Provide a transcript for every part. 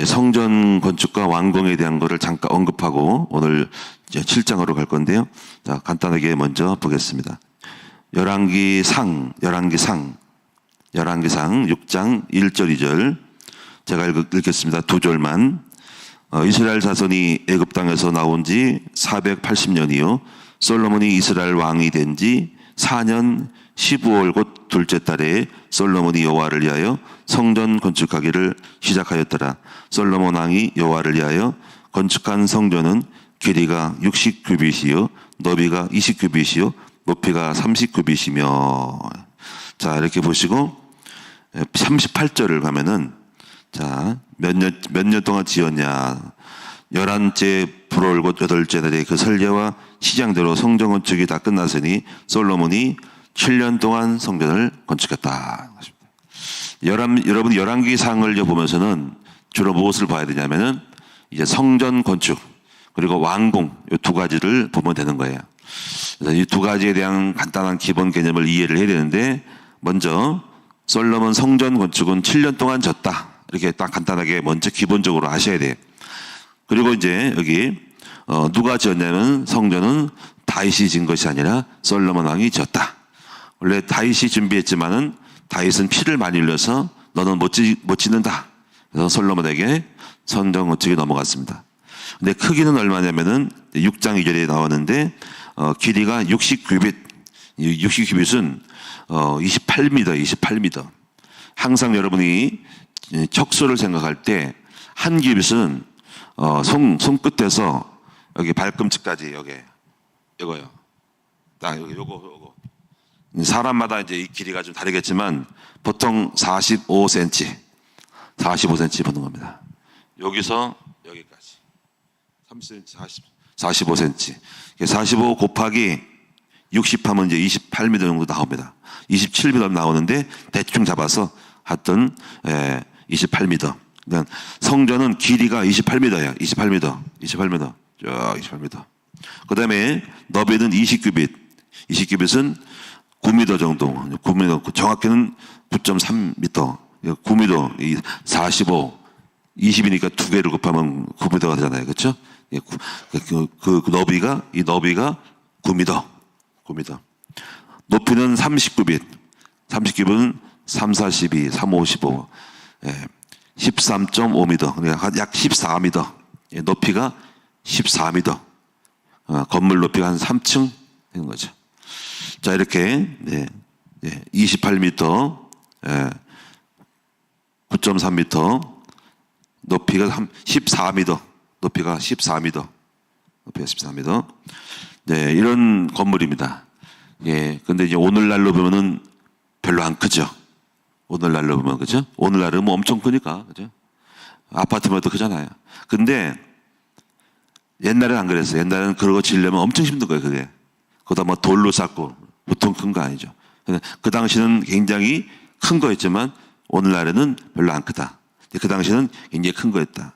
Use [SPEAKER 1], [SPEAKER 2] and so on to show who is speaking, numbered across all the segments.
[SPEAKER 1] 성전 건축과 완공에 대한 것을 잠깐 언급하고 오늘 이제 7장으로 갈 건데요. 자, 간단하게 먼저 보겠습니다. 열왕기상 6장 1절 2절 제가 읽겠습니다. 두 절만. 이스라엘 자손이 애굽 땅에서 나온 지 480년이요 솔로몬이 이스라엘 왕이 된 지 4년 15월 곧 둘째 달에 솔로몬이 여호와를 위하여 성전 건축하기를 시작하였더라. 솔로몬 왕이 여호와를 위하여 건축한 성전은 길이가 60규빗이요 너비가 20규빗이요 높이가 30규빗이며. 자, 이렇게 보시고 38절을 가면은 자, 몇 년 동안 지었냐. 11째 불월 곧 8째 달에 그 설계와 시장대로 성전 건축이 다 끝났으니 솔로몬이 7년 동안 성전을 건축했다. 여러분 열왕기상을 보면서는 주로 무엇을 봐야 되냐면은 이제 성전 건축 그리고 완공 이 두 가지를 보면 되는 거예요. 그래서 이 두 가지에 대한 간단한 기본 개념을 이해를 해야 되는데 먼저 솔로몬 성전 건축은 7년 동안 졌다. 이렇게 딱 간단하게 먼저 기본적으로 아셔야 돼요. 그리고 이제 여기 누가 지었냐면 성전은 다윗이 진 것이 아니라 솔로몬 왕이 지었다. 원래 다윗이 준비했지만은 다윗은 피를 많이 흘려서 너는 못 짓는다. 그래서 솔로몬에게 성전 건축이 넘어갔습니다. 근데 크기는 얼마냐면은 6장 2절에 나왔는데 길이가 60규빗. 60규빗은 28m. 항상 여러분이 척수를 생각할 때 한 규빗은 손끝에서 여기 발꿈치까지 이거요. 딱 여기 요거. 사람마다 이제 이 길이가 좀 다르겠지만 보통 45cm 보는 겁니다. 여기서 여기까지 30cm, 45cm. 45 곱하기 60 하면 이제 28m 정도 나옵니다. 27m 나오는데 대충 잡아서 하여튼 28m. 그러니까 성전은 길이가 28m예요. 28m. 28m. 그 다음에 너비는 20규빗. 20규빗은 9m 정도. 9m. 정확히는 9.3m. 9m. 45. 20이니까 두 개를 곱하면 9m가 되잖아요. 그렇죠? 그 너비가 9m. 높이는 30규빗. 30규빗은 3, 42, 3, 55. 13.5m. 그러니까 약 14m. 높이가 14m. 건물 높이가 한 3층 되는 거죠. 자, 이렇게 28m, 9.3m, 높이가 14m. 높이가 14m. 네, 이런 건물입니다. 예, 근데 이제 오늘날로 보면은 별로 안 크죠. 오늘날로 보면, 그죠? 오늘날은 뭐 엄청 크니까, 그죠? 아파트만 더 크잖아요. 근데 옛날엔 안 그랬어요. 옛날에는 그러고 지으려면 엄청 힘든 거예요, 그게. 그거다 뭐 돌로 쌓고, 보통 큰 거 아니죠. 그 당시는 굉장히 큰 거였지만 오늘날에는 별로 안 크다. 그 당시는 굉장히 큰 거였다.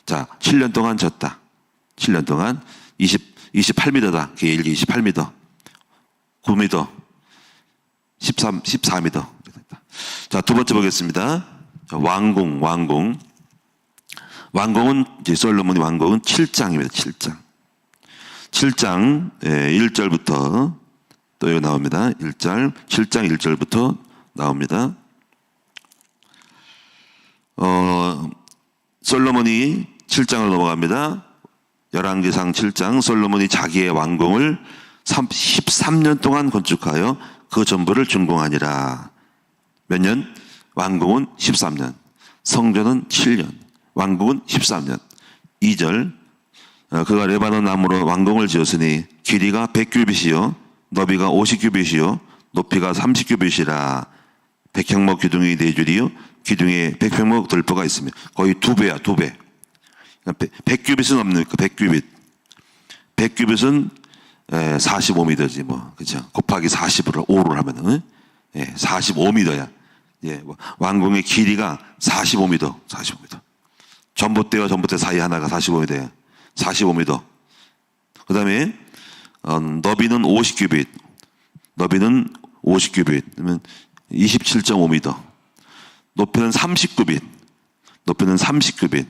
[SPEAKER 1] 자, 7년 동안 졌다. 7년 동안 28m다. 길이 28m. 9m. 14m. 자, 두 번째 보겠습니다. 완공은 이제 솔로몬이 완공은 7장입니다. 7장 1절부터 또 여기 나옵니다. 7장 1절부터 나옵니다. 솔로몬이 7장으로 넘어갑니다. 열왕기상 7장 솔로몬이 자기의 왕궁을 13년 동안 건축하여 그 전부를 준공하니라. 몇 년? 왕궁은 13년. 성전은 7년. 왕궁은 13년. 2절. 그가 레바논 나무로 왕궁을 지었으니 길이가 100규빗이요 너비가 50규빗이요 높이가 30규빗이라. 100평목 기둥이 4줄이요 기둥에 100평목 돌포가 있으며 거의 2배야. 2배. 100규빗은 없는 그 100규빗. 100규빗은 45m지 뭐. 그죠? 곱하기 40으로 5를 하면은 45m야. 예, 왕궁의 길이가 45m. 전봇대와 전봇대 사이 하나가 45m야. 45m. 그 다음에 너비는 50규빗. 너비는 50규빗. 그러면 27.5m. 높이는 39빗, 높이는 39빗,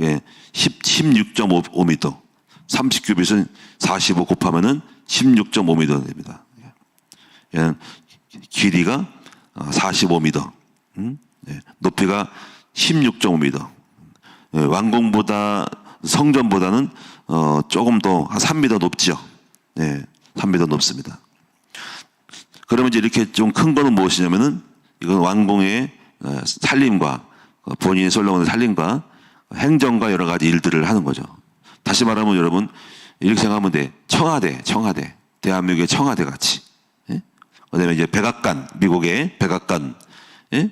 [SPEAKER 1] 예, 16.5m. 39빗은 45 곱하면은 16.5m 됩니다. 예, 길이가 45m, 예, 높이가 16.5m. 예, 왕궁보다 성전보다는 조금 더 한 3m 높죠. 예, 3m 높습니다. 그러면 이제 이렇게 좀 큰 거는 무엇이냐면은 이건 왕궁의 살림과 본인의 솔로몬의 살림과 행정과 여러 가지 일들을 하는 거죠. 다시 말하면 여러분 이렇게 생각하면 돼. 청와대, 대한민국의 청와대 같이. 예? 그다음에 이제 백악관, 미국의 백악관, 예?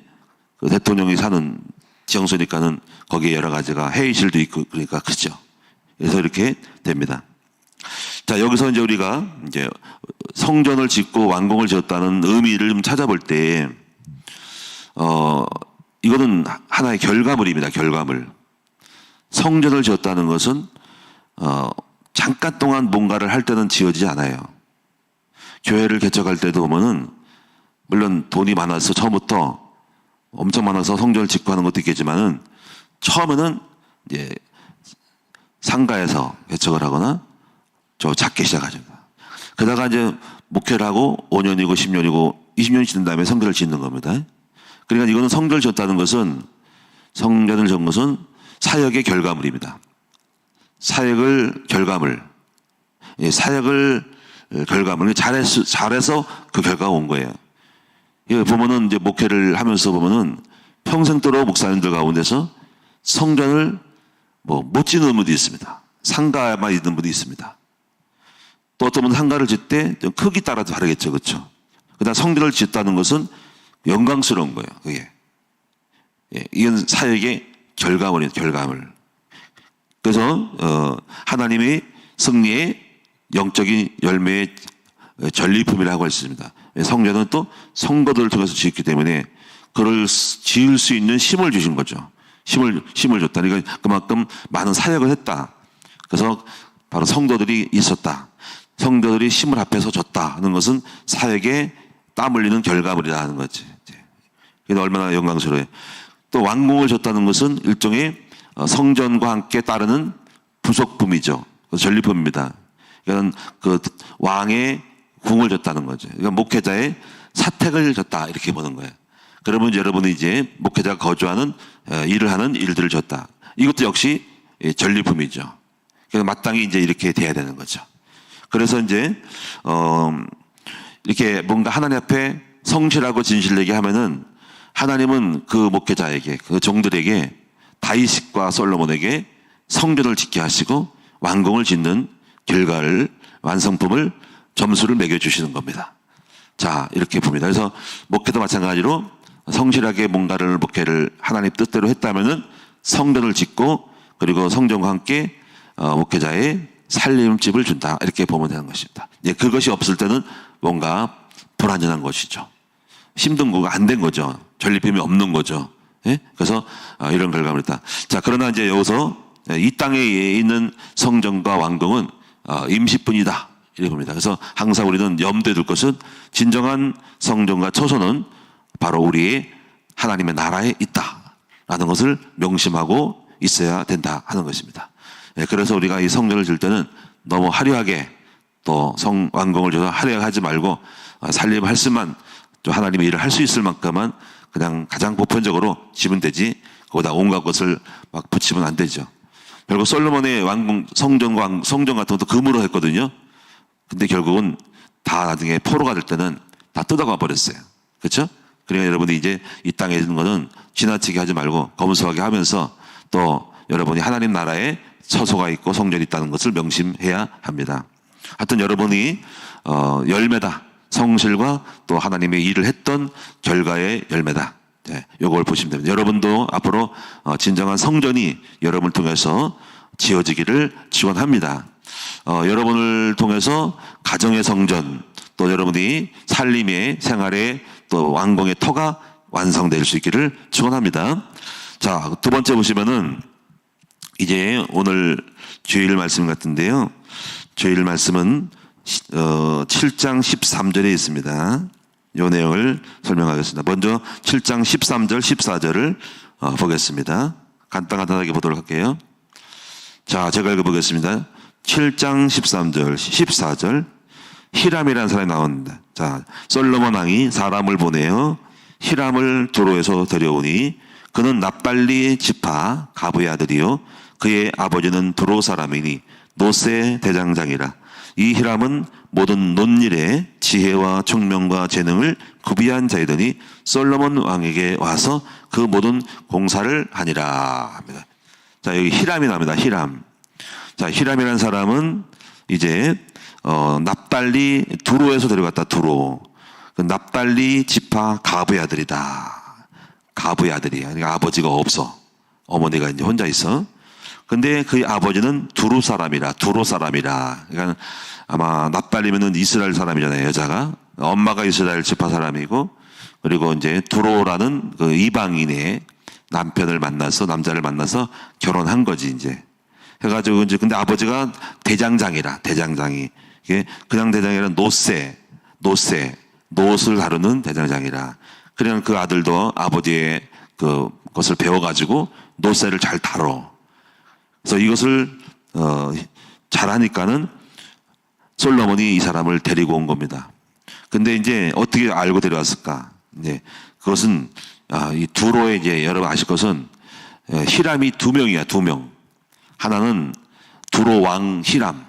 [SPEAKER 1] 그 대통령이 사는 지형소니까는 거기에 여러 가지가 회의실도 있고 그러니까 크죠. 그래서 이렇게 됩니다. 자, 여기서 이제 우리가 이제 성전을 짓고 왕궁을 지었다는 의미를 좀 찾아볼 때, 이거는 하나의 결과물입니다. 결과물. 성전을 지었다는 것은 잠깐 동안 뭔가를 할 때는 지어지지 않아요. 교회를 개척할 때도 보면은 물론 돈이 많아서 처음부터 엄청 많아서 성전을 짓고 하는 것도 있겠지만은 처음에는 이제 상가에서 개척을 하거나 좀 작게 시작하십니다. 그러다가 이제 목회를 하고 5년이고 10년이고 20년이 지난 다음에 성전을 짓는 겁니다. 그러니까 이거는 성전을 지었다는 것은 성전을 지은 것은 사역의 결과물입니다. 사역을 결과물, 사역을 결과물, 잘해서 그 결과가 온 거예요. 이거 보면은 이제 목회를 하면서 보면은 평생도록 목사님들 가운데서 성전을 못 짓는 분도 있습니다. 상가만 있는 분도 있습니다. 또 어떤 분은 상가를 짓 때 크기 따라 다르겠죠, 그렇죠? 그다음 성전을 짓다는 것은 영광스러운 거예요. 그게 이건 사역의 결과물이에요, 결과물. 그래서 하나님의 승리의 영적인 열매의 전리품이라고 할 수 있습니다. 성전은 또 성도들을 통해서 지었기 때문에 그걸 지을 수 있는 힘을 주신 거죠. 힘을 줬다. 그러니까 그만큼 많은 사역을 했다. 그래서 바로 성도들이 있었다. 성도들이 힘을 합해서 줬다 하는 것은 사역에 땀 흘리는 결과물이다 하는 거지. 그게 얼마나 영광스러워요. 또 왕궁을 줬다는 것은 일종의 성전과 함께 따르는 부속품이죠. 전리품입니다. 이건 그 왕의 궁을 줬다는 거죠. 그러니까 목회자의 사택을 줬다 이렇게 보는 거예요. 그러면 여러분이 이제 목회자가 거주하는 일을 하는 일들을 줬다. 이것도 역시 전리품이죠. 그래서 마땅히 이제 이렇게 돼야 되는 거죠. 그래서 이제 이렇게 뭔가 하나님 앞에 성실하고 진실되게 하면은 하나님은 그 목회자에게 그 종들에게 다윗과 솔로몬에게 성전을 짓게 하시고 왕궁을 짓는 결과를 완성품을 점수를 매겨주시는 겁니다. 자, 이렇게 봅니다. 그래서 목회도 마찬가지로 성실하게 뭔가를 목회를 하나님 뜻대로 했다면은 성전을 짓고 그리고 성전과 함께 목회자의 살림집을 준다 이렇게 보면 되는 것입니다. 예, 그것이 없을 때는 뭔가 불완전한 것이죠. 힘든 거가 안 된 거죠. 전리품이 없는 거죠. 예? 그래서 이런 결과물이 있다. 자, 그러나 이제 여기서 이 땅에 있는 성전과 왕궁은 임시뿐이다 이렇게 봅니다. 그래서 항상 우리는 염두에 둘 것은 진정한 성전과 처소는 바로 우리의 하나님의 나라에 있다라는 것을 명심하고 있어야 된다 하는 것입니다. 예, 그래서 우리가 이 성전을 질 때는 너무 화려하게 또 왕궁을 줘서 화려하게 하지 말고 살림할 수만 또 하나님의 일을 할 수 있을 만큼만 그냥 가장 보편적으로 지면 되지 거기다 온갖 것을 막 붙이면 안 되죠. 결국 솔로몬의 왕궁 성전 같은 것도 금으로 했거든요. 근데 결국은 다 나중에 포로가 될 때는 다 뜯어가 버렸어요. 그렇죠? 그러니까 여러분이 이제 이 땅에 있는 거는 지나치게 하지 말고 검소하게 하면서 또 여러분이 하나님 나라에 처소가 있고 성전이 있다는 것을 명심해야 합니다. 하여튼 여러분이 열매다. 성실과 또 하나님의 일을 했던 결과의 열매다. 네, 요걸 보시면 됩니다. 여러분도 앞으로 진정한 성전이 여러분을 통해서 지어지기를 축원합니다. 여러분을 통해서 가정의 성전, 또 여러분이 살림의 생활의 또 왕궁의 터가 완성될 수 있기를 축원합니다. 자, 두 번째 보시면은 이제 오늘 주일 말씀 같은데요. 주일 말씀은 7장 13절에 있습니다. 요 내용을 설명하겠습니다. 먼저 7장 13절, 14절을 보겠습니다. 간단하게 보도록 할게요. 자, 제가 읽어보겠습니다. 7장 13절, 14절. 히람이라는 사람이 나옵니다. 자, 솔로몬 왕이 사람을 보내어 히람을 두로에서 데려오니 그는 납달리 지파 가브의 아들이요 그의 아버지는 두로 사람이니 노세 대장장이라. 이 히람은 모든 논일에 지혜와 총명과 재능을 구비한 자이더니 솔로몬 왕에게 와서 그 모든 공사를 하니라 합니다. 자, 여기 히람이 나옵니다. 히람. 자, 히람이라는 사람은 이제 납달리 두로에서 데려갔다. 두로. 그 납달리 지파 가브의 아들이다. 가브의 아들이야. 그러니까 아버지가 없어. 어머니가 이제 혼자 있어. 근데 그의 아버지는 두로 사람이라. 그러니까 아마 납달리면은 이스라엘 사람이잖아요. 여자가. 엄마가 이스라엘 지파 사람이고, 그리고 이제 두로라는 그 이방인의 남자를 만나서 결혼한 거지, 이제. 해가지고 이제 근데 아버지가 대장장이라. 대장장이. 이게 그냥 대장이 아니라 노릇을 다루는 대장장이라. 그냥 그 아들도 아버지의 그것을 배워가지고 노쇠를 잘 다뤄. 그래서 이것을 잘하니까는 솔로몬이 이 사람을 데리고 온 겁니다. 근데 이제 어떻게 알고 데려왔을까? 이제 그것은 이 두로에 이제 여러분 아실 것은 히람이 두 명이야, 두 명. 하나는 두로 왕 히람.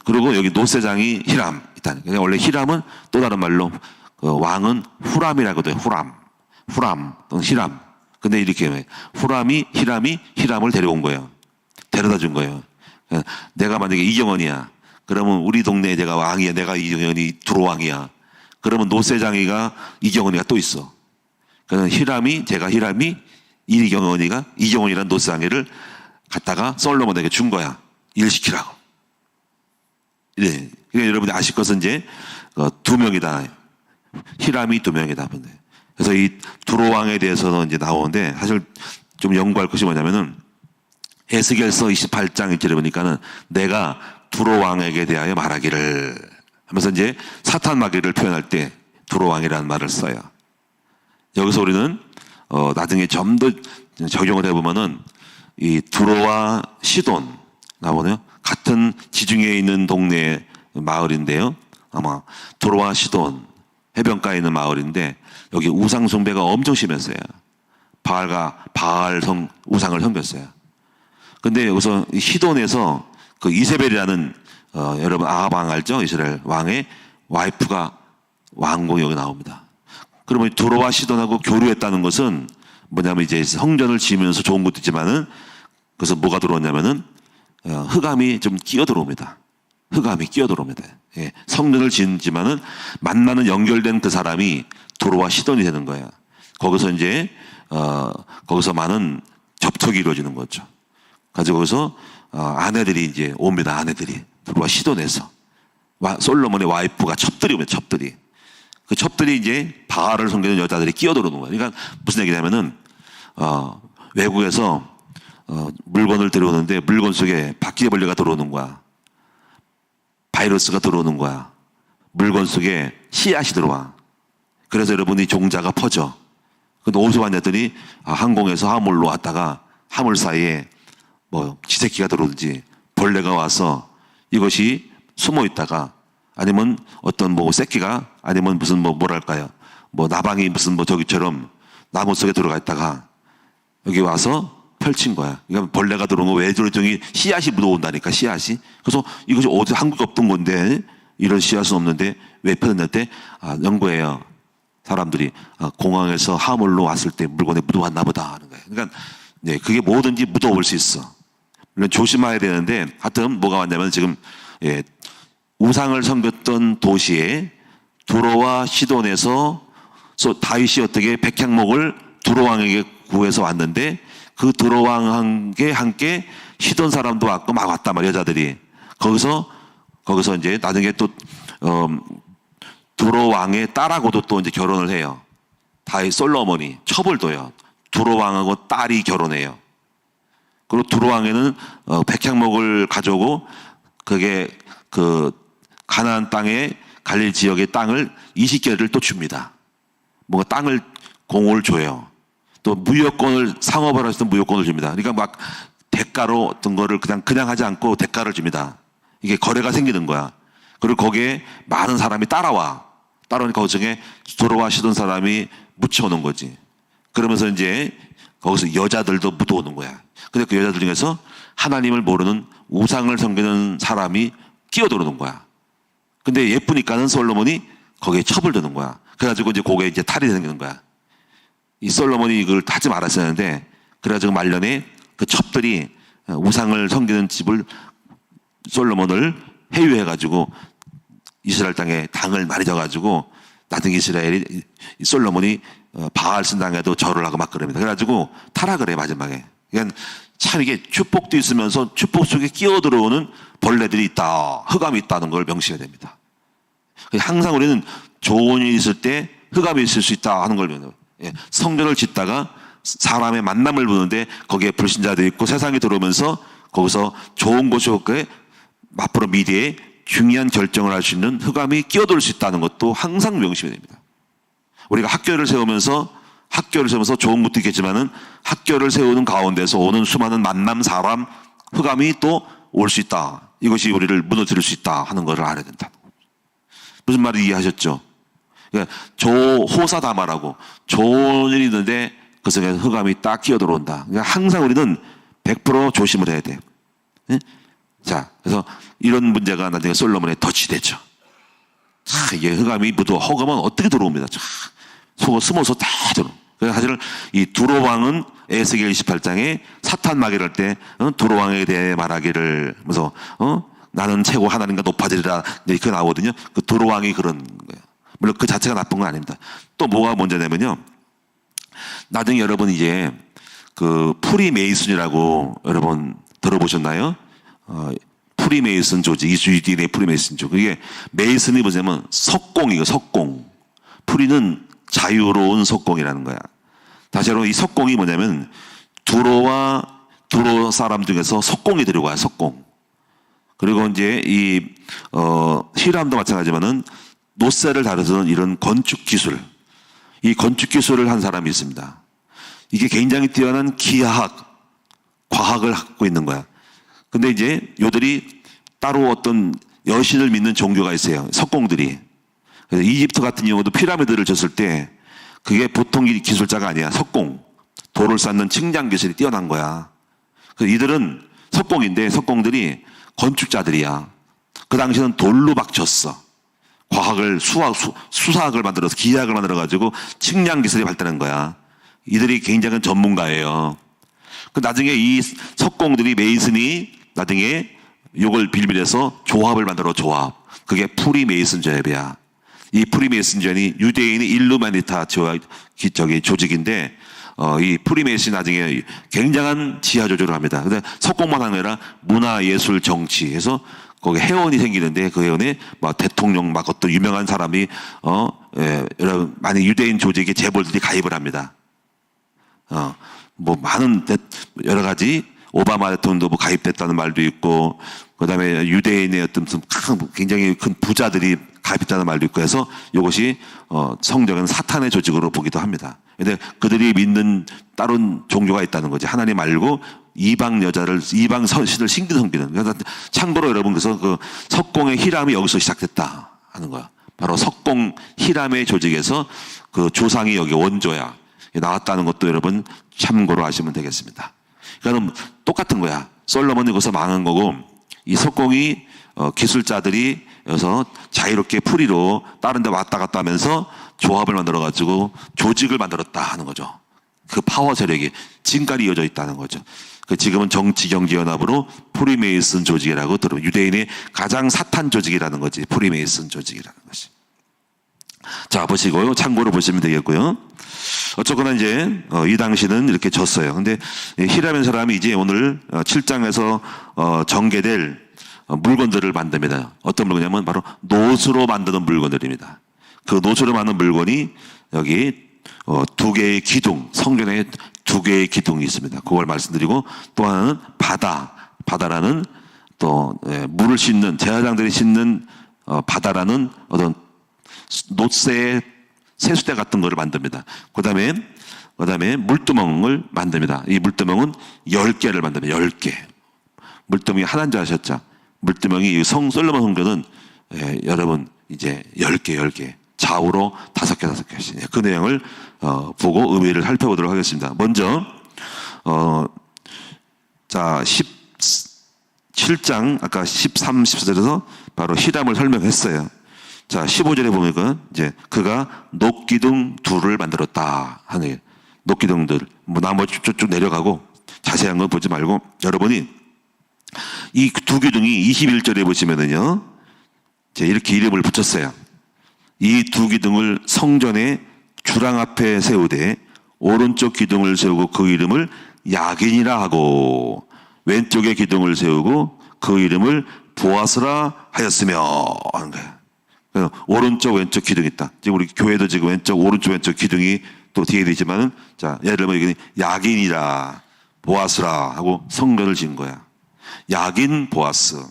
[SPEAKER 1] 그리고 여기 노세장이 히람. 일단 원래 히람은 또 다른 말로 왕은 후람이라고 해요. 후람 또는 히람. 근데 이렇게 히람이 히람을 데려온 거예요. 데려다 준 거예요. 내가 만약에 이경원이야. 그러면 우리 동네에 내가 왕이야. 내가 이경원이 두로 왕이야. 그러면 노세장이가 이경원이가 또 있어. 그러면 제가 히람이 이경원이라는 노세장이를 갖다가 솔로몬에게 준 거야. 일 시키라고. 네. 그러니까 여러분이 아실 것은 이제 두 명이다. 히람이 두 명이다. 그래서 이 두로 왕에 대해서는 이제 나오는데 사실 좀 연구할 것이 뭐냐면은 에스겔서 28장 1절에 보니까는 내가 두로 왕에게 대하여 말하기를 하면서 이제 사탄 마귀를 표현할 때 두로 왕이라는 말을 써요. 여기서 우리는 나중에 좀 더 적용을 해보면은 이 두로와 시돈 나오네요. 같은 지중해에 있는 동네 마을인데요. 아마 두로와 시돈 해변가에 있는 마을인데 여기 우상 숭배가 엄청 심했어요. 바알 우상을 섬겼어요. 근데 여기서 시돈에서 그 이세벨이라는 여러분 아합 왕 알죠? 이스라엘 왕의 와이프가 왕궁이 여기 나옵니다. 그러면 두로와 시돈하고 교류했다는 것은 뭐냐면 이제 성전을 지으면서 좋은 것도 있지만은 그래서 뭐가 들어오냐면은 흑암이 좀 끼어 들어옵니다. 예, 성전을 짓지만은 만나는 연결된 그 사람이 두로와 시돈이 되는 거예요. 거기서 이제 거기서 많은 접촉이 이루어지는 거죠. 가지고 거기서 아내들이 이제 옵니다. 아내들이 두로와 시돈에서 솔로몬의 와이프가 첩들이 옵니다. 첩들이. 그 첩들이 이제 바알을 섬기는 여자들이 끼어 들어오는 거예요. 그러니까 무슨 얘기냐면은 외국에서 물건을 들여오는데 물건 속에 바퀴벌레가 들어오는 거야. 바이러스가 들어오는 거야. 물건 속에 씨앗이 들어와. 그래서 여러분이 종자가 퍼져. 근데 어디서 왔냐더니 항공에서 화물로 왔다가 화물 사이에 뭐 지새끼가 들어오든지 벌레가 와서 이것이 숨어 있다가 아니면 어떤 뭐 새끼가 아니면 무슨 뭐랄까요. 뭐 나방이 무슨 뭐 저기처럼 나무 속에 들어가 있다가 여기 와서 펼친 거야. 그러니까 벌레가 들어오는 거 외조리종이 씨앗이 묻어온다니까, 씨앗이. 그래서 이것이 어디 한국에 없던 건데 이런 씨앗은 없는데 왜 펴냈대? 연구해요. 사람들이 공항에서 화물로 왔을 때 물건에 묻어왔나 보다 하는 거예요. 그러니까 네, 그게 뭐든지 묻어올 수 있어. 물론 조심해야 되는데 하여튼 뭐가 왔냐면 지금 우상을 섬겼던 도시에 두로와 시돈에서 다윗이 어떻게 백향목을 두로 왕에게 구해서 왔는데 그 두로 왕과 함께 시돈 사람도 왔고 막 왔단 말이야, 여자들이. 거기서 이제 나중에 또 두로 왕의 딸하고도 또 이제 결혼을 해요. 다윗 솔로몬이 첩을 둬요. 두로 왕하고 딸이 결혼해요. 그리고 두로 왕에는 백향목을 가져오고 그게 그 가나안 땅에 갈릴리 지역의 땅을 20개를 또 줍니다. 뭔가 땅을 공을 줘요. 또 무역권을 상업을 하시던 무역권을 줍니다. 그러니까 막 대가로 어떤 거를 그냥 하지 않고 대가를 줍니다. 이게 거래가 생기는 거야. 그리고 거기에 많은 사람이 따라오니까 그 중에 돌아와시던 사람이 묻혀오는 거지. 그러면서 이제 거기서 여자들도 묻어오는 거야. 근데 그 여자들 중에서 하나님을 모르는 우상을 섬기는 사람이 끼어들어오는 거야. 근데 예쁘니까는 솔로몬이 거기에 첩을 드는 거야. 그래가지고 이제 거기에 이제 탈이 생기는 거야. 이 솔로몬이 이걸 하지 말았어야 하는데, 그래가지고 말년에 그 첩들이 우상을 섬기는 집을 솔로몬을 회유해가지고 이스라엘 땅에 당을 많이 져가지고 나중에 이스라엘이 솔로몬이 바알 신당에도 절을 하고 막 그럽니다. 그래가지고 타락을 해 마지막에. 그러니까 참 이게 축복도 있으면서 축복 속에 끼어들어오는 벌레들이 있다, 흑암이 있다는 걸 명시해야 됩니다. 항상 우리는 좋은 일이 있을 때 흑암이 있을 수 있다 하는 걸, 성전을 짓다가 사람의 만남을 보는데 거기에 불신자도 있고 세상이 들어오면서 거기서 좋은 곳이 올게 앞으로 미래에 중요한 결정을 할 수 있는 흑암이 끼어들 수 있다는 것도 항상 명심해야 됩니다. 우리가 학교를 세우면서 좋은 것도 있겠지만은 학교를 세우는 가운데서 오는 수많은 만남 사람 흑암이 또 올 수 있다. 이것이 우리를 무너뜨릴 수 있다 하는 것을 알아야 된다. 무슨 말을 이해하셨죠? 그러니까 호사다마라고 좋은 일이 있는데 그 속에 흑암이 딱 끼어들어온다. 그러니까 항상 우리는 100% 조심을 해야 돼. 네? 자, 그래서 이런 문제가 나중에 솔로몬에 덧치되죠. 이게 흑암이 허감은 어떻게 들어옵니다. 속을 숨어서 다 들어. 그래서 사실 이 두로 왕은 에스겔 28장에 사탄 마귀를 할 때 두로 왕에 대해 말하기를 그래서 나는 최고 하나님과 높아지리라 이렇게 나오거든요. 그 두로 왕이 그런 거예요. 물론 그 자체가 나쁜 건 아닙니다. 또 뭐가 문제냐면요. 나중에 여러분 이제 그 프리메이슨이라고 여러분 들어보셨나요? 프리메이슨 조직, 유대인의 프리메이슨 조직. 이게 메이슨이 뭐냐면 석공이에요, 석공. 프리는 자유로운 석공이라는 거야. 다시 말하면 이 석공이 뭐냐면 두로 사람 중에서 석공이 들어가요, 석공. 그리고 이제 히람도 마찬가지지만은 노쇠를 다루는 이런 건축 기술, 이 건축 기술을 한 사람이 있습니다. 이게 굉장히 뛰어난 기하학, 과학을 갖고 있는 거야. 근데 이제 요들이 따로 어떤 여신을 믿는 종교가 있어요. 석공들이. 그래서 이집트 같은 경우도 피라미드를 졌을 때 그게 보통 기술자가 아니야. 석공. 돌을 쌓는 측량 기술이 뛰어난 거야. 그래서 이들은 석공인데 석공들이 건축자들이야. 그 당시에는 돌로 막 졌어. 과학을 수사학을 만들어서 기하학을 만들어가지고 측량 기술이 발달한 거야. 이들이 굉장한 전문가예요. 그 나중에 이 석공들이 메이슨이 나중에 이걸 빌밀해서 조합을 만들어 조합. 그게 프리메이슨 조합이야. 이 프리메이슨 조합이 유대인의 일루미나티 조직인데 이 프리메이슨이 나중에 굉장한 지하 조직을 합니다. 근데 석공만 하는 게 아니라 문화, 예술, 정치 해서 거기 회원이 생기는데 그 회원에 막 대통령 막 어떤 유명한 사람이 여러 많은 유대인 조직의 재벌들이 가입을 합니다. 뭐 많은 여러 가지 오바마 대통령도 뭐 가입됐다는 말도 있고 그다음에 유대인의 어떤 굉장히 큰 부자들이 가입했다는 말도 있고 해서 이것이 성경은 사탄의 조직으로 보기도 합니다. 근데 그들이 믿는 다른 종교가 있다는 거지. 하나님 말고 이방 신을 신기 섬기는. 그래서 참고로 여러분 그래서 그 석공의 히람이 여기서 시작됐다 하는 거야. 바로 석공 히람의 조직에서 그 조상이 여기 원조야. 나왔다는 것도 여러분 참고로 하시면 되겠습니다. 그러니까 똑같은 거야. 솔로몬이 거기서 망한 거고 이 석공이 기술자들이 여기서 자유롭게 풀이로 다른 데 왔다 갔다 하면서 조합을 만들어 가지고 조직을 만들었다 하는 거죠. 그 파워 세력이 지금까지 이어져 있다는 거죠. 지금은 정치경제연합으로 프리메이슨 조직이라고 들어요. 유대인의 가장 사탄 조직이라는 거지. 프리메이슨 조직이라는 것이. 자, 보시고요. 참고로 보시면 되겠고요. 어쨌거나 이제 이 당시는 이렇게 졌어요. 근데 히라면 사람이 이제 오늘 7장에서 전개될 물건들을 만듭니다. 어떤 물건이냐면 바로 노수로 만드는 물건들입니다. 그 노수로 만든 물건이 여기 2개의 기둥, 성전에 2개의 기둥이 있습니다. 그걸 말씀드리고 또 하나는 바다라는 또 물을 씻는 제사장들이 씻는 바다라는 어떤 노쇠 세수대 같은 거를 만듭니다. 그다음에 물두멍을 만듭니다. 이 물두멍은 10개를 만듭니다. 10개. 물두멍이 하나인 줄 아셨죠? 물두멍이 솔로몬 성전은 여러분 이제 10개. 좌우로 5개씩. 그 내용을 보고 의미를 살펴보도록 하겠습니다. 먼저 자 17장 아까 13, 14절에서 바로 히람을 설명했어요. 자 15절에 보면 이제 그가 녹기둥 둘을 만들었다 하는 녹기둥들. 뭐 나머지 쭉 내려가고 자세한 건 보지 말고 여러분이 이 두 기둥이 21절에 보시면은요. 이렇게 이름을 붙였어요. 이 두 기둥을 성전의 주랑 앞에 세우되 오른쪽 기둥을 세우고 그 이름을 야긴이라 하고 왼쪽에 기둥을 세우고 그 이름을 보아스라 하였으며 하는 거예요. 그래서 오른쪽 왼쪽 기둥이 있다. 지금 우리 교회도 지금 오른쪽 왼쪽 기둥이 또 뒤에 되지만은 자 예를 들면 여기는 야긴이라 보아스라 하고 성전을 지은 거야. 야긴 보아스.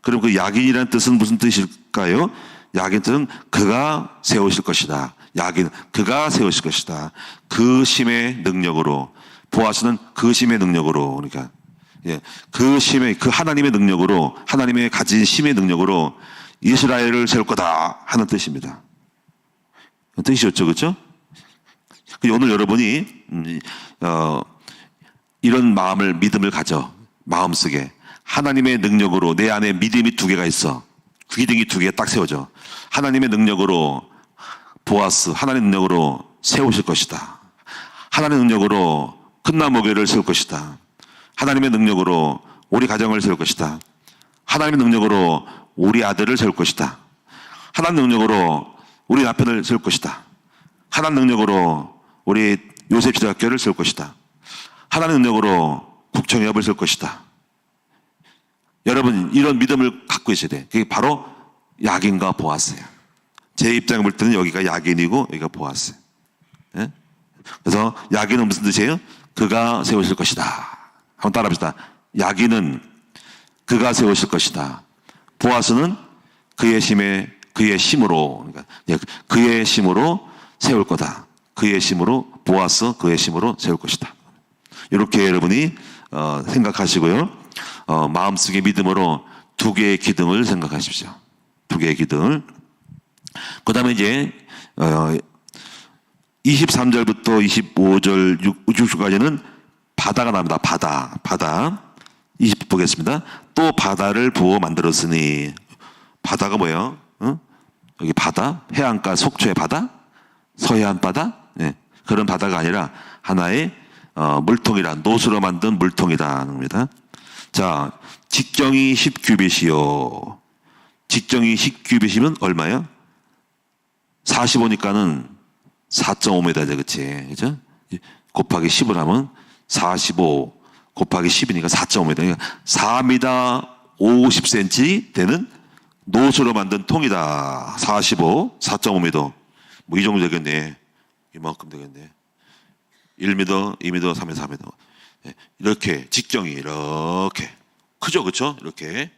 [SPEAKER 1] 그럼 그 야긴이라는 뜻은 무슨 뜻일까요? 야긴 뜻은 그가 세우실 것이다. 야긴 그가 세우실 것이다. 그 심의 능력으로. 보아스는 그 심의 능력으로. 그러니까 그 심의 그 하나님의 능력으로 하나님의 가진 심의 능력으로 이스라엘을 세울 거다 하는 뜻입니다. 뜻이었죠, 그렇죠? 오늘 여러분이 이런 믿음을 가져 마음속에 하나님의 능력으로 내 안에 믿음이 2개가 있어. 기둥이 2개 딱 세워져. 하나님의 능력으로 보아스, 하나님의 능력으로 세우실 것이다. 하나님의 능력으로 큰나무교회를 세울 것이다. 하나님의 능력으로 우리 가정을 세울 것이다. 하나님의 능력으로 우리 아들을 세울 것이다. 하나님의 능력으로 우리 남편을 세울 것이다. 하나님의 능력으로 우리 요셉시대학교를 세울 것이다. 하나님의 능력으로 국청협을 세울 것이다. 여러분 이런 믿음을 갖고 있어야 돼. 그게 바로 야긴과 보아스예요. 제 입장에 볼 때는 여기가 야긴이고 여기가 보아스예요. 예? 그래서 야긴은 무슨 뜻이에요? 그가 세우실 것이다. 한번 따라합시다. 야긴은 그가 세우실 것이다. 보아스는 그의 심으로 그러니까 그의 심으로 세울 거다. 그의 심으로 보아스 그의 심으로 세울 것이다. 이렇게 여러분이 생각하시고요. 마음속의 믿음으로 2개의 기둥을 생각하십시오. 2개의 기둥을. 그 다음에 이제 23절부터 25절 6절까지는 바다가 나옵니다. 바다 20 보겠습니다. 또 바다를 부어 만들었으니 바다가 뭐예요? 여기 바다, 해안가 속초의 바다, 서해안 바다, 그런 바다가 아니라 하나의 물통이라 노수로 만든 물통이라는 겁니다. 자, 직경이 10규빗이요. 직경이 10규빗이면 얼마예요? 45니까는 4.5m죠, 그치? 그죠? 곱하기 10을 하면 45 곱하기 10이니까 4.5m. 그러니까 4m 50cm 되는 노수로 만든 통이다. 45, 4.5m. 뭐 이 정도 되겠네. 이만큼 되겠네. 1m, 2m, 3m, 4m. 이렇게 직경이 이렇게 크죠, 그렇죠? 이렇게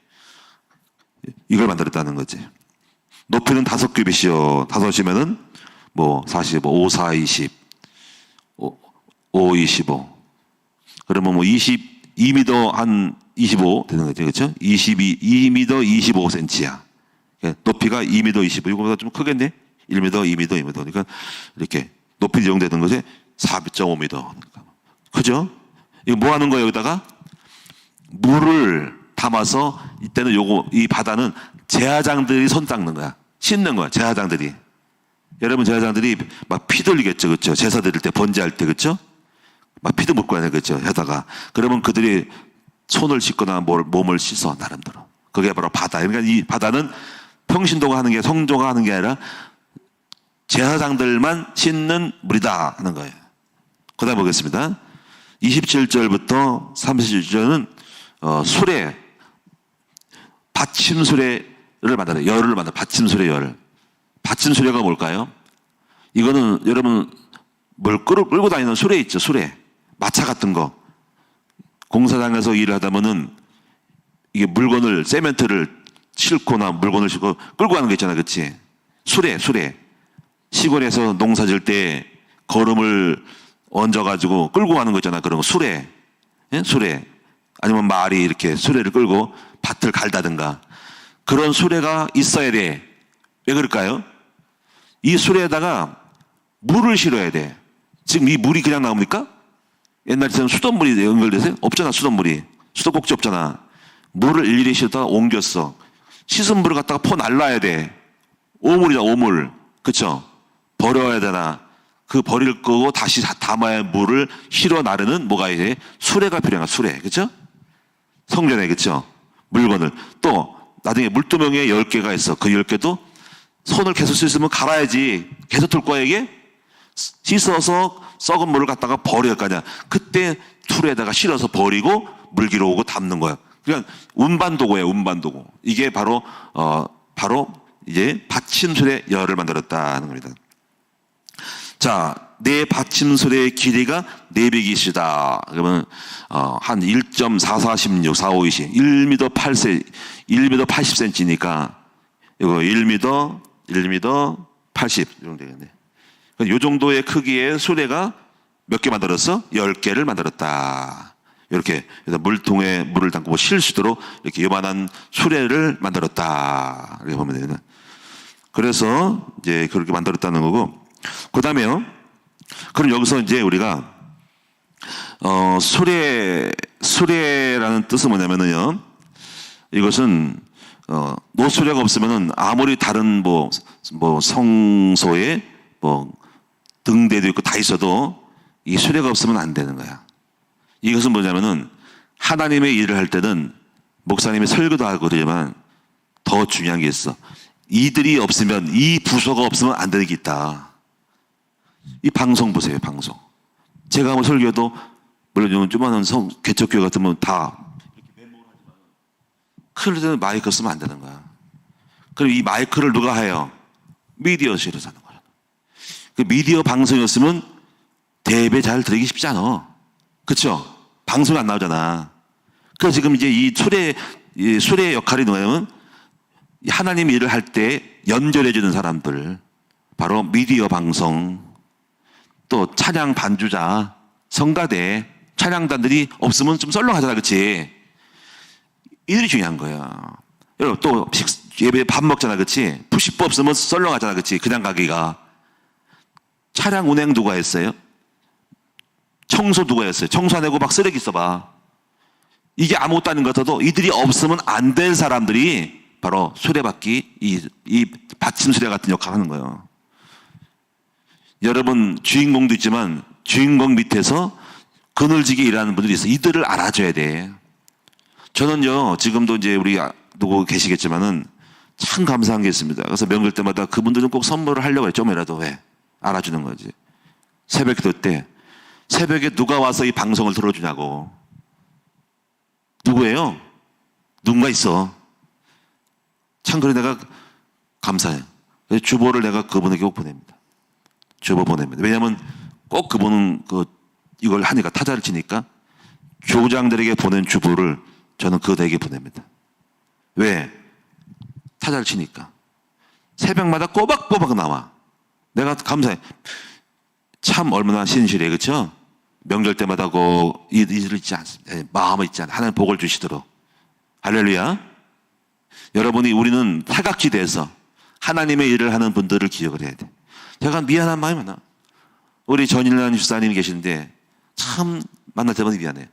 [SPEAKER 1] 이걸 만들었다는 거지. 높이는 5규빗이요. 5이면은 뭐 45, 5, 4, 20, 5, 25. 그러면 뭐 22m 한 25 되는 거죠, 그렇죠? 2m 25cm야. 높이가 2m 25. 이거보다 좀 크겠네. 1m, 2m, 2m. 그러니까 이렇게 높이 정되는 것에 4.5m. 크죠? 이거 뭐 하는 거예요, 여기다가? 물을 담아서 이때는 이 바다는 제사장들이 손 닦는 거야. 씻는 거야, 제사장들이. 여러분, 제사장들이 막 피 돌리겠죠, 그렇죠? 제사 드릴 때, 번제할 때, 그렇죠? 막 피도 묻고 하는 거죠, 하다가. 그러면 그들이 손을 씻거나 몸을 씻어, 나름대로. 그게 바로 바다. 그러니까 이 바다는 평신도가 하는 게, 성도가 하는 게 아니라 제사장들만 씻는 물이다 하는 거예요. 그 다음 보겠습니다. 27절부터 37절은 수레, 받침 수레를 만드는, 열을 만드는, 받침 수레 열. 받침 수레가 뭘까요? 이거는 여러분 뭘 끌고 다니는 수레 있죠, 수레. 마차 같은 거. 공사장에서 일을 하다 보면은 이게 물건을, 세멘트를 싣거나 물건을 싣고 끌고 가는 게 있잖아, 그치? 수레. 시골에서 농사 질 때 거름을 얹어가지고 끌고 가는 거 있잖아. 그런 거 수레. 예? 수레. 아니면 말이 이렇게 수레를 끌고 밭을 갈다든가. 그런 수레가 있어야 돼. 왜 그럴까요? 이 수레에다가 물을 실어야 돼. 지금 이 물이 그냥 나옵니까? 옛날처럼 수돗물이 연결돼서 없잖아. 수도꼭지 없잖아. 물을 일일이 실다가 옮겼어. 씻은 물을 갖다가 퍼 날라야 돼. 오물이다, 오물. 그쵸? 버려야 되나. 그 버릴 거고 다시 담아야 물을 실어 나르는 뭐가 이제 수레가 필요한 수레. 그쵸? 성전에, 그쵸? 물건을. 또, 나중에 물두멍에 10개가 있어. 그 10개도 손을 계속 쓸 수 있으면 갈아야지. 계속 둘 거야, 이게? 씻어서 썩은 물을 갖다가 버릴 거 아니야. 그때 툴에다가 실어서 버리고 물기로 오고 담는 거야. 그냥 운반도구예요, 운반도구. 이게 바로 이제 받침술의 열을 만들었다는 겁니다. 자, 내 받침술의 길이가 400이시다. 그러면 한 1.4416, 4520, 1m 8cm, 1m 80cm니까 이거 1m 80 정도 되겠네. 이 정도의 크기의 수레가 몇 개 만들었어? 10개를 만들었다. 이렇게 그래서 물통에 물을 담고 쉴 수 있도록 이렇게 요만한 수레를 만들었다. 이렇게 보면 되는. 그래서 이제 그렇게 만들었다는 거고. 그다음에요. 그럼 여기서 이제 우리가 수레라는 뜻은 뭐냐면은요. 이것은 노수레가 없으면은 아무리 다른 뭐 성소에 등대도 있고 다 있어도 이 수레가 없으면 안 되는 거야. 이것은 뭐냐면은 하나님의 일을 할 때는 목사님이 설교도 하고 그러지만 더 중요한 게 있어. 이들이 없으면, 이 부서가 없으면 안 되는 게 있다. 이 방송 보세요, 방송. 제가 한번 설교도 물론 조그마한 개척교회 같으면 다 이렇게 메모를 하지만 큰일 때는 마이크 쓰면 안 되는 거야. 그럼 이 마이크를 누가 해요? 미디어실에서 하는 거야. 그 미디어 방송이었으면 대배 잘 드리기 쉽지 않아. 그쵸? 방송이 안 나오잖아. 그래서 지금 이제 이 수레의 역할이 뭐냐면 하나님 일을 할 때 연결해주는 사람들, 바로 미디어 방송, 또 찬양 반주자, 성가대, 찬양단들이 없으면 좀 썰렁하잖아, 그치? 이들이 중요한 거야. 여러분, 또 예배 밥 먹잖아, 그치? 푸시법 없으면 썰렁하잖아, 그치? 그냥 가기가. 차량 운행 누가 했어요? 청소 누가 했어요? 청소 안 하고 막 쓰레기 써봐. 이게 아무것도 아닌 것 같아도 이들이 없으면 안 될 사람들이 바로 수레바퀴, 이 받침수레 같은 역할을 하는 거예요. 여러분, 주인공도 있지만 주인공 밑에서 그늘지게 일하는 분들이 있어요. 이들을 알아줘야 돼. 저는요, 지금도 이제 우리 누구 계시겠지만은 참 감사한 게 있습니다. 그래서 명절 때마다 그분들은 꼭 선물을 하려고 해요. 좀이라도 왜? 알아주는 거지. 새벽 기도 때 새벽에 누가 와서 이 방송을 들어주냐고. 누구예요? 누군가 있어. 참 그래 내가 감사해. 주보를 내가 그분에게 꼭 보냅니다. 주보 보냅니다. 왜냐하면 꼭 그분은 이걸 하니까 타자를 치니까 조장들에게 보낸 주보를 저는 그들에게 보냅니다. 왜? 타자를 치니까. 새벽마다 꼬박꼬박 나와. 내가 감사해. 참 얼마나 신실해, 그렇죠? 명절 때마다 이들을 잊지 않습니다. 마음을 잊지 않아. 하나님 복을 주시도록. 할렐루야. 여러분이 우리는 사각지대에서 하나님의 일을 하는 분들을 기억을 해야 돼. 제가 미안한 마음이 많아. 우리 전일란 집사님이 계신데 참 만날 때마다 미안해.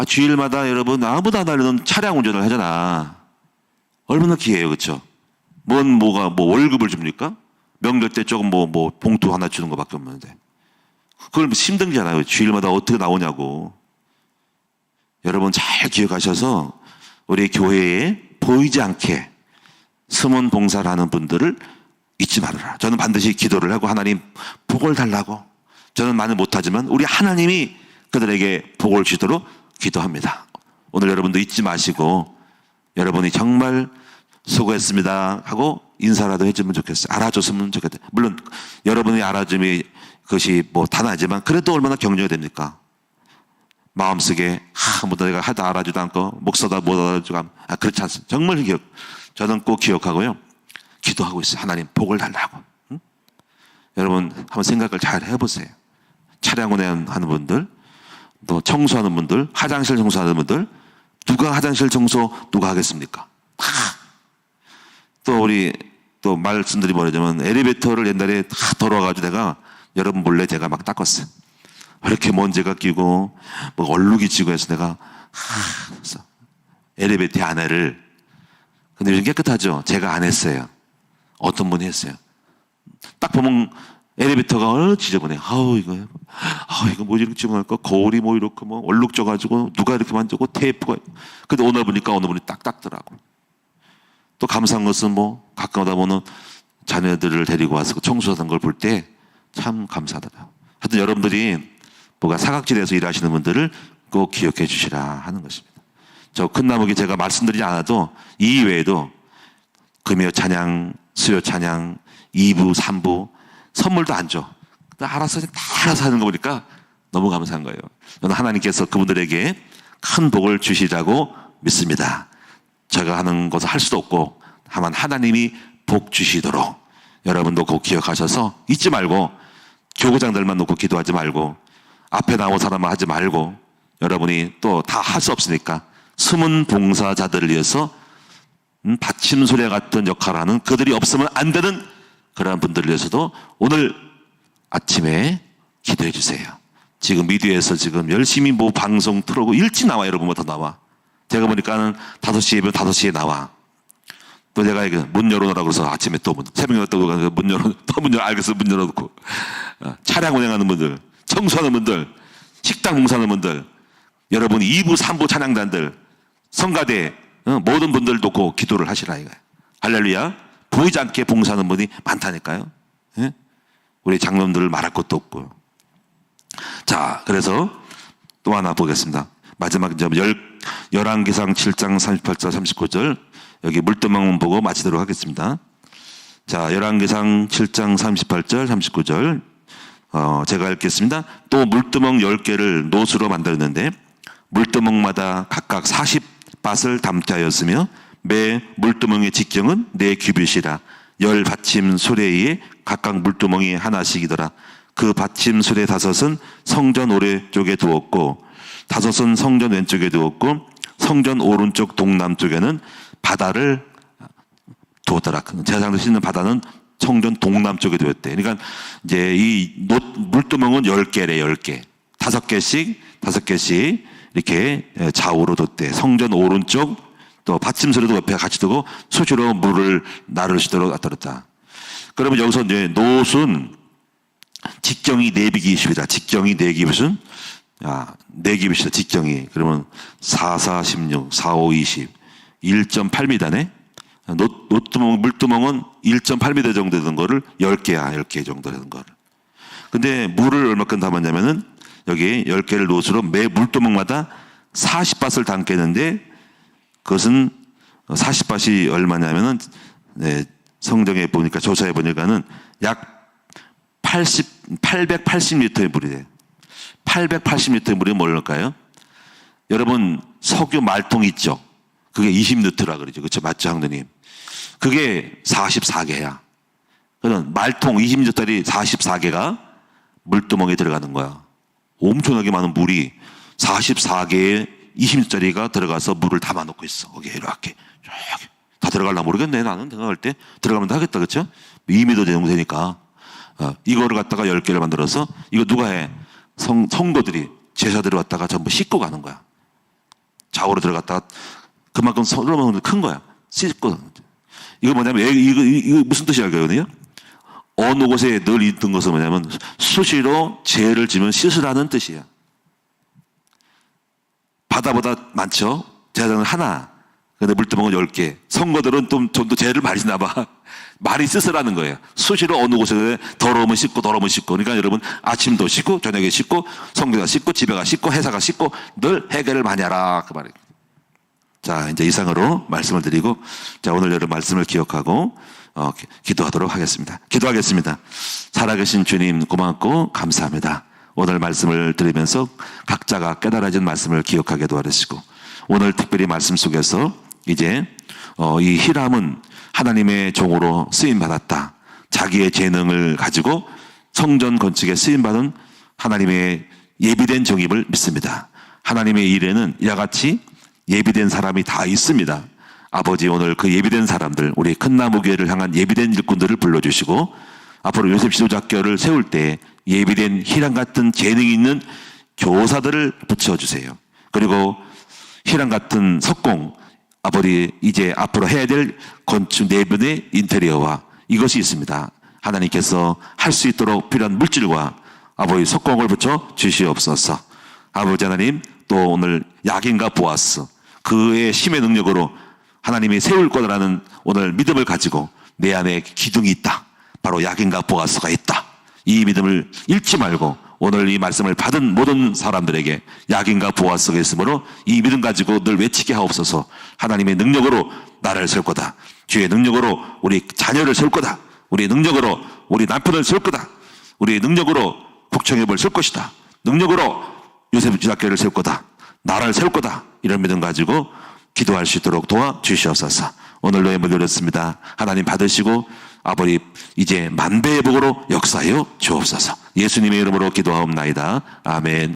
[SPEAKER 1] 주일마다 여러분 아무도 안 하려는 차량 운전을 하잖아. 얼마나 귀해요, 그렇죠? 뭐가 월급을 줍니까? 명절 때 조금 봉투 하나 주는 것밖에 없는데. 그걸 힘들잖아요. 주일마다 어떻게 나오냐고. 여러분 잘 기억하셔서 우리 교회에 보이지 않게 숨은 봉사를 하는 분들을 잊지 말아라. 저는 반드시 기도를 하고 하나님 복을 달라고. 저는 많이 못하지만 우리 하나님이 그들에게 복을 주도록 기도합니다. 오늘 여러분도 잊지 마시고 여러분이 정말 수고했습니다 하고 인사라도 해주면 좋겠어요. 알아줬으면 좋겠다. 물론 여러분이 알아줌이 그것이 단하지만 그래도 얼마나 격려가 됩니까? 마음속에 내가 하다 알아주도 않고 목사다 못 알아주고 그렇지 않습니다. 정말 저는 꼭 기억하고요. 기도하고 있어요. 하나님 복을 달라고. 응? 여러분 한번 생각을 잘 해보세요. 차량 운행하는 분들, 또 청소하는 분들, 화장실 청소하는 분들, 누가 화장실 청소 누가 하겠습니까? 또 우리 또 말씀드리 뭐냐면 엘리베이터를 옛날에 다 더러워가지고 내가 여러분 몰래 제가 막 닦았어요. 이렇게 먼지가 끼고 뭐 얼룩이 지고 해서 내가 엘리베이터 안에를, 근데 요즘 깨끗하죠? 제가 안 했어요. 어떤 분이 했어요. 딱 보면 엘리베이터가 지저분해. 이거 뭐 이렇게 지저분할까? 거울이 뭐 이렇게 뭐 얼룩 져가지고 누가 이렇게 만지고 테이프가. 근데 오늘 보니까 어느 분이 딱 닦더라고. 또 감사한 것은 뭐 가끔 하다 보면 자녀들을 데리고 와서 청소하는 걸 볼 때 참 감사하더라고요. 하여튼 여러분들이 뭐가 사각지대에서 일하시는 분들을 꼭 기억해 주시라 하는 것입니다. 저 큰 나무기 제가 말씀드리지 않아도 이 이외에도 금요 찬양, 수요 찬양, 2부, 3부 선물도 안 줘. 알아서 다 알아서 하는 거 보니까 너무 감사한 거예요. 저는 하나님께서 그분들에게 큰 복을 주시라고 믿습니다. 제가 하는 것을 할 수도 없고 다만 하나님이 복 주시도록 여러분도 꼭 기억하셔서 잊지 말고 교구장들만 놓고 기도하지 말고 앞에 나온 사람만 하지 말고 여러분이 또 다 할 수 없으니까 숨은 봉사자들을 위해서 받침소리 같은 역할을 하는 그들이 없으면 안 되는 그러한 분들을 위해서도 오늘 아침에 기도해 주세요. 지금 미디어에서 지금 열심히 뭐 방송 틀어오고 일찍 나와. 여러분부터 나와. 제가 보니까는 5시에 5시에 나와. 또 내가 이거 문 열어놓으라고 그래서 아침에 또 새벽에 또 문 열어, 또 문 열어, 알겠어. 문 열어놓고. 차량 운행하는 분들, 청소하는 분들, 식당 봉사하는 분들, 여러분 2부, 3부 찬양단들, 성가대, 모든 분들 놓고 기도를 하시라 이거예요. 할렐루야. 보이지 않게 봉사하는 분이 많다니까요. 예? 우리 장로님들을 말할 것도 없고요. 자, 그래서 또 하나 보겠습니다. 마지막 점 열왕기상 7장 38절 39절 여기 물두멍 보고 마치도록 하겠습니다. 자, 열왕기상 7장 38절 39절 제가 읽겠습니다. 또 물두멍 10개를 노수로 만들었는데 물두멍마다 각각 40밭을 담게 하였으며 매 물두멍의 직경은 4규빗이라 10받침 수레에 각각 물두멍이 하나씩이더라. 그 받침 수레 5은 성전 오른쪽에 두었고 5은 성전 왼쪽에 두었고 성전 오른쪽 동남쪽에는 바다를 두었더라. 제사장들 씻는 바다는 성전 동남쪽에 두었대. 그러니까 이제 이 물두멍은 10개래, 10개. 5개씩 이렇게 좌우로 뒀대. 성전 오른쪽 또 받침소리도 옆에 같이 두고 수시로 물을 나르시도록 놔뒀다. 그러면 여기서 이제 노순 직경이 4규빗이다. 직경이 4규빗은 4규빗이다. 직경이. 그러면 4, 4, 16, 4, 5, 20, 1.8m네. 물두멍은 1.8m 정도 되는 거를 10개야. 10개 정도 되는 거를. 근데 물을 얼마큼 담았냐면은 여기 10개를 노수로 매 물두멍마다 40밭을 담겠는데 그것은 40밭이 얼마냐면은 성경에 보니까 조사해 보니까는 약 880리터의 물이 돼요. 880리터의 물이 뭘까요? 여러분 석유 말통 있죠? 그게 20리터라 그러죠. 그렇죠? 맞죠, 장로님? 그게 44개야. 그러면 말통 20리터짜리 44개가 물두멍에 들어가는 거야. 엄청나게 많은 물이 44개의 20리터짜리가 들어가서 물을 담아놓고 있어. 거기에 이렇게 다 들어갈라 모르겠네. 나는 생각할 때 들어가면 다 하겠다. 그렇죠? 2m 정도 되니까 이거를 갖다가 10개를 만들어서 이거 누가 해? 성도들이 제사들을 갖다가 전부 씻고 가는 거야. 좌우로 들어갔다가 그만큼 솔로몬은 큰 거야. 씻고. 이거 뭐냐면 이거 무슨 뜻이 알거든요? 어느 곳에 늘 있던 것은 뭐냐면 수시로 죄를 지면 씻으라는 뜻이야. 바다보다 많죠? 제사장은 하나. 근데 물두멍은 10개. 성거들은 좀 더 죄를 많이 지나 봐. 많이 씻으라는 거예요. 수시로 어느 곳에 더러우면 씻고 더러우면 씻고. 그러니까 여러분 아침도 씻고 저녁에 씻고 성교가 씻고 집에가 씻고 회사가 씻고 늘 해결을 많이 하라. 그 말이에요. 자, 이제 이상으로 말씀을 드리고 자, 오늘 여러분 말씀을 기억하고 기도하도록 하겠습니다. 기도하겠습니다. 살아계신 주님 고맙고 감사합니다. 오늘 말씀을 들으면서 각자가 깨달아진 말씀을 기억하게 도와주시고 오늘 특별히 말씀 속에서 이제 이 히람은 하나님의 종으로 쓰임받았다. 자기의 재능을 가지고 성전 건축에 쓰임받은 하나님의 예비된 종임을 믿습니다. 하나님의 일에는 이와 같이 예비된 사람이 다 있습니다. 아버지, 오늘 그 예비된 사람들, 우리 큰나무교회를 향한 예비된 일꾼들을 불러주시고 앞으로 요셉 지도자교를 세울 때 예비된 희랑 같은 재능이 있는 교사들을 붙여주세요. 그리고 희랑 같은 석공, 아버지 이제 앞으로 해야 될 건축 내부의 인테리어와 이것이 있습니다. 하나님께서 할 수 있도록 필요한 물질과 아버지 석공을 붙여 주시옵소서. 아버지 하나님, 또 오늘 야긴과 보아스, 그의 힘의 능력으로 하나님이 세울 거라는 오늘 믿음을 가지고 내 안에 기둥이 있다. 바로 야긴과 보아스가 있다. 이 믿음을 잃지 말고 오늘 이 말씀을 받은 모든 사람들에게 야긴과 보아스가 있으므로 이 믿음 가지고 늘 외치게 하옵소서. 하나님의 능력으로 나를 세울 거다. 주의 능력으로 우리 자녀를 세울 거다. 우리의 능력으로 우리 남편을 세울 거다. 우리의 능력으로 국청협을 세울 것이다. 능력으로 요셉 지도자교를 세울 거다. 나라를 세울 거다. 이런 믿음 가지고 기도할 수 있도록 도와주시옵소서. 오늘로 예물 드렸습니다. 하나님 받으시고 아버지 이제 만배의 복으로 역사하여 주옵소서. 예수님의 이름으로 기도하옵나이다. 아멘.